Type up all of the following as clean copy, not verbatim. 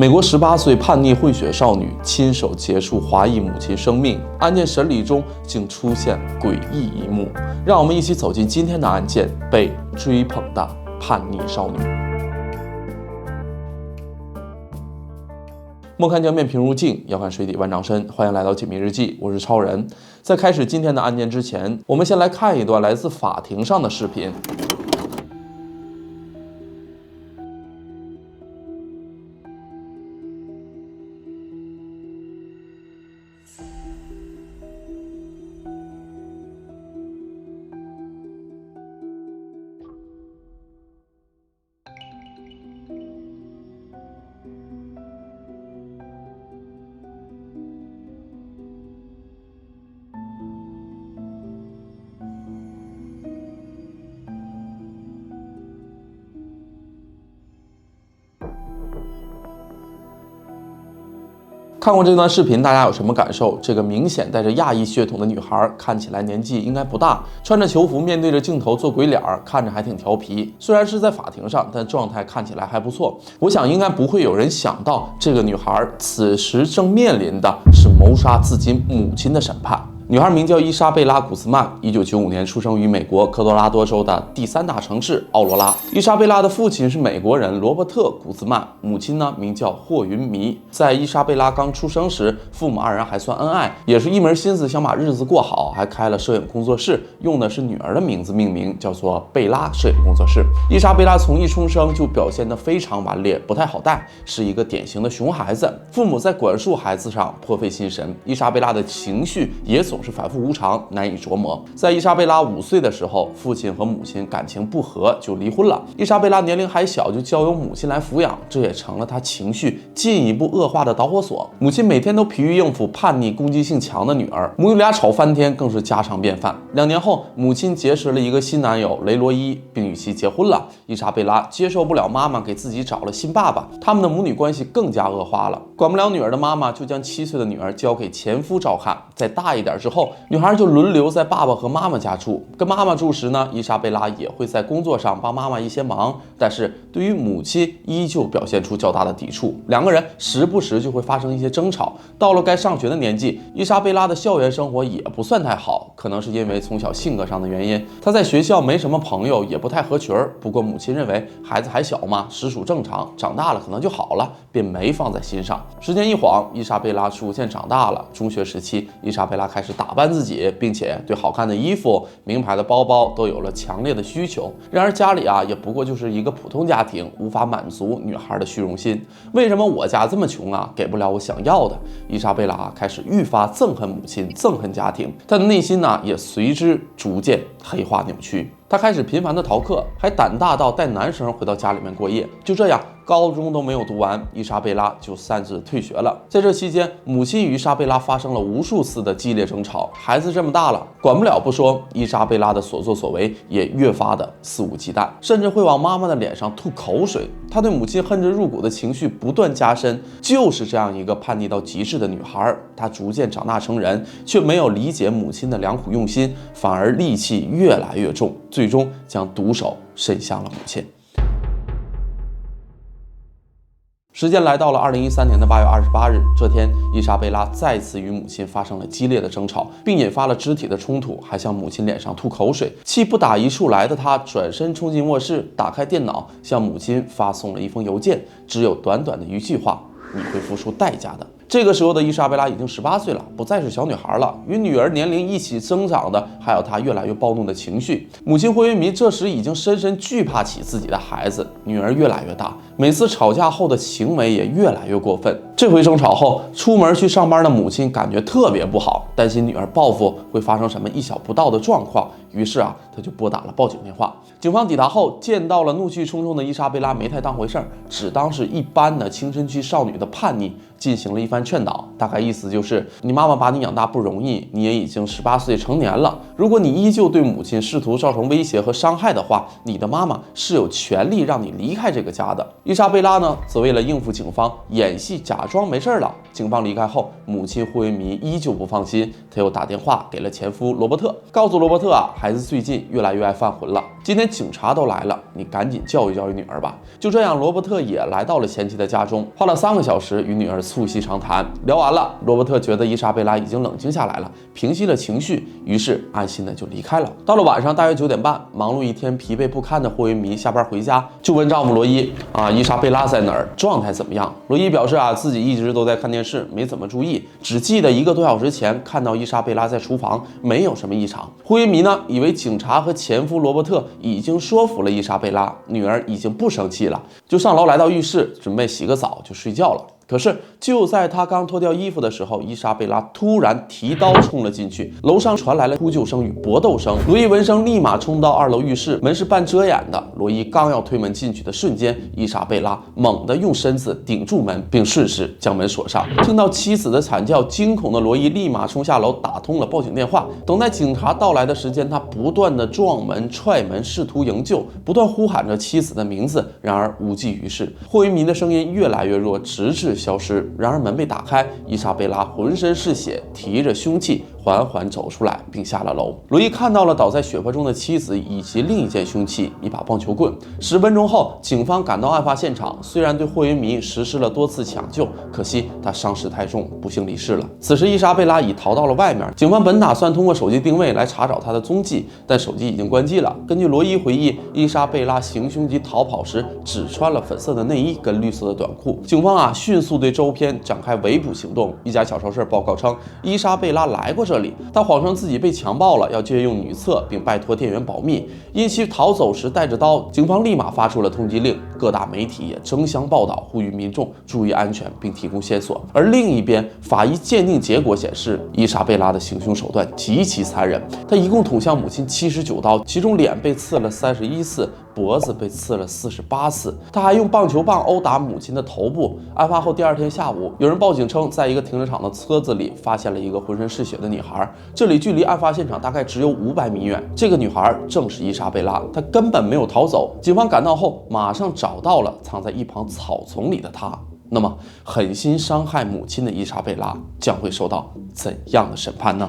美国18岁叛逆混血少女亲手结束华裔母亲生命，案件审理中竟出现诡异一幕，让我们一起走进今天的案件——被追捧的叛逆少女。莫看江面平如镜，遥看水底万丈深。欢迎来到解密日记，我是超人。在开始今天的案件之前，我们先来看一段来自法庭上的视频。看过这段视频，大家有什么感受？这个明显带着亚裔血统的女孩，看起来年纪应该不大，穿着囚服，面对着镜头做鬼脸，看着还挺调皮。虽然是在法庭上，但状态看起来还不错。我想应该不会有人想到，这个女孩此时正面临的是谋杀自己母亲的审判。女孩名叫伊莎贝拉·古斯曼，1995年出生于美国科罗拉多州的第3大城市奥罗拉。伊莎贝拉的父亲是美国人罗伯特·古斯曼，母亲呢名叫霍云弥。在伊莎贝拉刚出生时，父母二人还算恩爱，也是一门心思想把日子过好，还开了摄影工作室，用的是女儿的名字命名，叫做贝拉摄影工作室。伊莎贝拉从一出生就表现得非常顽劣，不太好带，是一个典型的熊孩子。父母在管束孩子上颇费心神，伊莎贝拉的情绪也总是反复无常，难以琢磨。在伊莎贝拉5岁的时候，父亲和母亲感情不和，就离婚了。伊莎贝拉年龄还小，就交由母亲来抚养，这也成了她情绪进一步恶化的导火索。母亲每天都疲于应付叛逆、攻击性强的女儿，母女俩吵翻天更是家常便饭。2年后，母亲结识了一个新男友雷罗伊，并与其结婚了。伊莎贝拉接受不了妈妈给自己找了新爸爸，他们的母女关系更加恶化了。管不了女儿的妈妈就将7岁的女儿交给前夫照看。再大一点之后，女孩就轮流在爸爸和妈妈家住。跟妈妈住时呢，伊莎贝拉也会在工作上帮妈妈一些忙，但是对于母亲依旧表现出较大的抵触。2个人时不时就会发生一些争吵。到了该上学的年纪，伊莎贝拉的校园生活也不算太好，可能是因为从小性格上的原因，她在学校没什么朋友，也不太合群。不过母亲认为孩子还小嘛，实属正常，长大了可能就好了，便没放在心上。时间一晃，伊莎贝拉逐渐长大了。中学时期，伊莎贝拉开始打扮自己，并且对好看的衣服、名牌的包包都有了强烈的需求。然而家里也不过就是一个普通家庭，无法满足女孩的虚荣心。为什么我家这么穷给不了我想要的？伊莎贝拉开始愈发憎恨母亲，憎恨家庭，她的内心也随之逐渐黑化扭曲。她开始频繁的逃课，还胆大到带男生回到家里面过夜。就这样，高中都没有读完，伊莎贝拉就擅自退学了。在这期间，母亲与伊莎贝拉发生了无数次的激烈争吵。孩子这么大了，管不了不说，伊莎贝拉的所作所为也越发的肆无忌惮，甚至会往妈妈的脸上吐口水。她对母亲恨之入骨的情绪不断加深。就是这样一个叛逆到极致的女孩，她逐渐长大成人，却没有理解母亲的良苦用心，反而戾气越来越重，最终将毒手伸向了母亲。时间来到了2013年的8月28日，这天，伊莎贝拉再次与母亲发生了激烈的争吵，并引发了肢体的冲突，还向母亲脸上吐口水。气不打一处来的她转身冲进卧室，打开电脑，向母亲发送了一封邮件，只有短短的一句话：你会付出代价的。这个时候的伊莎贝拉已经18岁了，不再是小女孩了。与女儿年龄一起增长的，还有她越来越暴怒的情绪。母亲霍云弥这时已经深深惧怕起自己的孩子，女儿越来越大，每次吵架后的行为也越来越过分。这回争吵后，出门去上班的母亲感觉特别不好，担心女儿报复会发生什么意想不到的状况，于是她就拨打了报警电话。警方抵达后，见到了怒气冲冲的伊莎贝拉，没太当回事儿，只当是一般的青春期少女的叛逆，进行了一番劝导。大概意思就是你妈妈把你养大不容易，你也已经18岁成年了。如果你依旧对母亲试图造成威胁和伤害的话，你的妈妈是有权利让你离开这个家的。伊莎贝拉呢，则为了应付警方，演戏假装没事了。警方离开后，母亲霍维尼依旧不放心，她又打电话给了前夫罗伯特，告诉罗伯特啊，孩子最近越来越爱犯浑了，今天警察都来了，你赶紧教育教育女儿吧。就这样，罗伯特也来到了前妻的家中，花了3个小时与女儿促膝长谈。聊完了，罗伯特觉得伊莎贝拉已经冷静下来了，平息了情绪，于是安心的就离开了。到了晚上大约9点半，忙碌一天疲惫不堪的霍维尼下班回家，就问丈夫罗伊啊，伊莎贝拉在哪儿，状态怎么样？罗伊表示啊，自己一直都在看电视，没怎么注意，只记得1个多小时前看到伊莎贝拉在厨房，没有什么异常。霍维尼呢，以为警察和前夫罗伯特已经说服了伊莎贝拉，女儿已经不生气了，就上楼来到浴室，准备洗个澡就睡觉了。可是就在他刚脱掉衣服的时候，伊莎贝拉突然提刀冲了进去，楼上传来了呼救声与搏斗声。罗伊闻声立马冲到2楼浴室，门是半遮掩的。罗伊刚要推门进去的瞬间，伊莎贝拉猛地用身子顶住门，并顺势将门锁上。听到妻子的惨叫，惊恐的罗伊立马冲下楼，打通了报警电话。等待警察到来的时间，他不断的撞门、踹门，试图营救，不断呼喊着妻子的名字，然而无济于事。霍维尼的声音越来越弱，直至消失。然而门被打开，伊莎贝拉浑身是血，提着凶器缓缓走出来，并下了楼。罗伊看到了倒在血泊中的妻子以及另一件凶器，一把棒球棍。10分钟后，警方赶到案发现场，虽然对霍维尼实施了多次抢救，可惜他伤势太重，不幸离世了。此时伊莎贝拉已逃到了外面，警方本打算通过手机定位来查找他的踪迹，但手机已经关机了。根据罗伊回忆，伊莎贝拉行凶及逃跑时只穿了粉色的内衣跟绿色的短裤。警方迅速对周边展开围捕行动。一家小超市报告称，伊莎贝拉来过这里，她谎称自己被强暴了，要借用女厕，并拜托店员保密。因其逃走时带着刀，警方立马发出了通缉令。各大媒体也争相报道，呼吁民众注意安全并提供线索。而另一边，法医鉴定结果显示，伊莎贝拉的行凶手段极其残忍，她一共捅向母亲79刀，其中脸被刺了31次，脖子被刺了48次。他还用棒球棒殴打母亲的头部。案发后第2天下午，有人报警称，在一个停车场的车子里发现了一个浑身是血的女孩，这里距离案发现场大概只有500米远。这个女孩正是伊莎贝拉，她根本没有逃走。警方赶到后，马上找到了藏在一旁草丛里的她。那么，狠心伤害母亲的伊莎贝拉将会受到怎样的审判呢？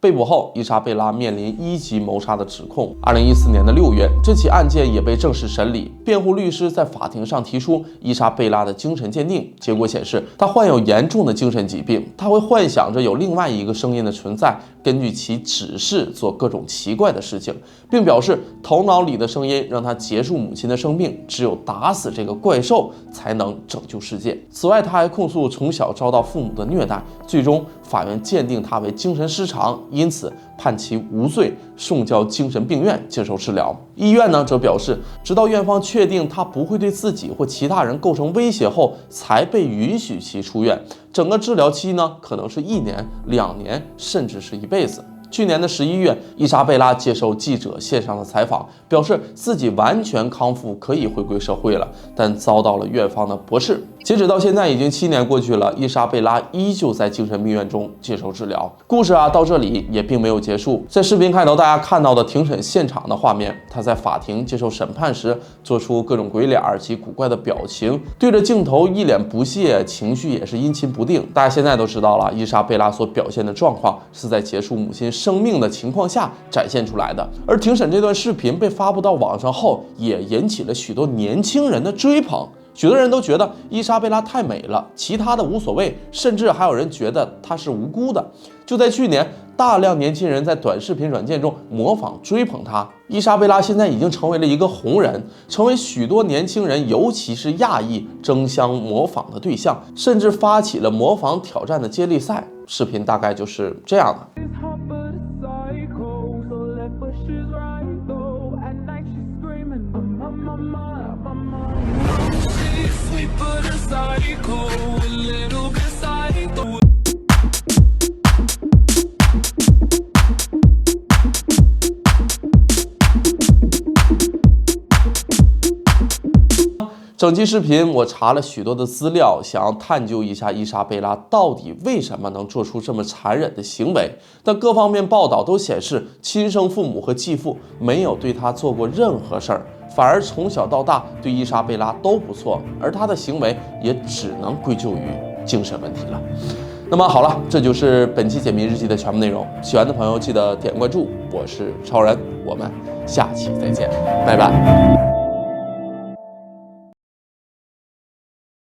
被捕后，伊莎贝拉面临1级谋杀的指控。2014年的6月，这起案件也被正式审理。辩护律师在法庭上提出伊莎贝拉的精神鉴定，结果显示她患有严重的精神疾病，她会幻想着有另外一个声音的存在，根据其指示做各种奇怪的事情，并表示头脑里的声音让她结束母亲的生命，只有打死这个怪兽才能拯救世界。此外，她还控诉从小遭到父母的虐待，最终法院鉴定她为精神失常，因此判其无罪，送交精神病院接受治疗。医院呢则表示，直到院方确定他不会对自己或其他人构成威胁后，才被允许其出院。整个治疗期呢可能是1年、2年，甚至是一辈子。去年的11月，伊莎贝拉接受记者线上的采访，表示自己完全康复，可以回归社会了，但遭到了院方的驳斥。截止到现在已经7年过去了，伊莎贝拉依旧在精神病院中接受治疗。故事到这里也并没有结束。在视频开头大家看到的庭审现场的画面，他在法庭接受审判时做出各种鬼脸及古怪的表情，对着镜头一脸不屑，情绪也是阴晴不定。大家现在都知道了，伊莎贝拉所表现的状况是在结束母亲生命的情况下展现出来的。而庭审这段视频被发布到网上后，也引起了许多年轻人的追捧。许多人都觉得伊莎贝拉太美了，其他的无所谓，甚至还有人觉得她是无辜的。就在去年，大量年轻人在短视频软件中模仿追捧她。伊莎贝拉现在已经成为了一个红人，成为许多年轻人，尤其是亚裔争相模仿的对象，甚至发起了模仿挑战的接力赛。视频大概就是这样的。整期视频我查了许多的资料，想要探究一下伊莎贝拉到底为什么能做出这么残忍的行为。但各方面报道都显示，亲生父母和继父没有对她做过任何事儿，反而从小到大对伊莎贝拉都不错，而她的行为也只能归咎于精神问题了。那么好了，这就是本期解谜日记的全部内容。喜欢的朋友记得点关注，我是超人，我们下期再见，拜拜。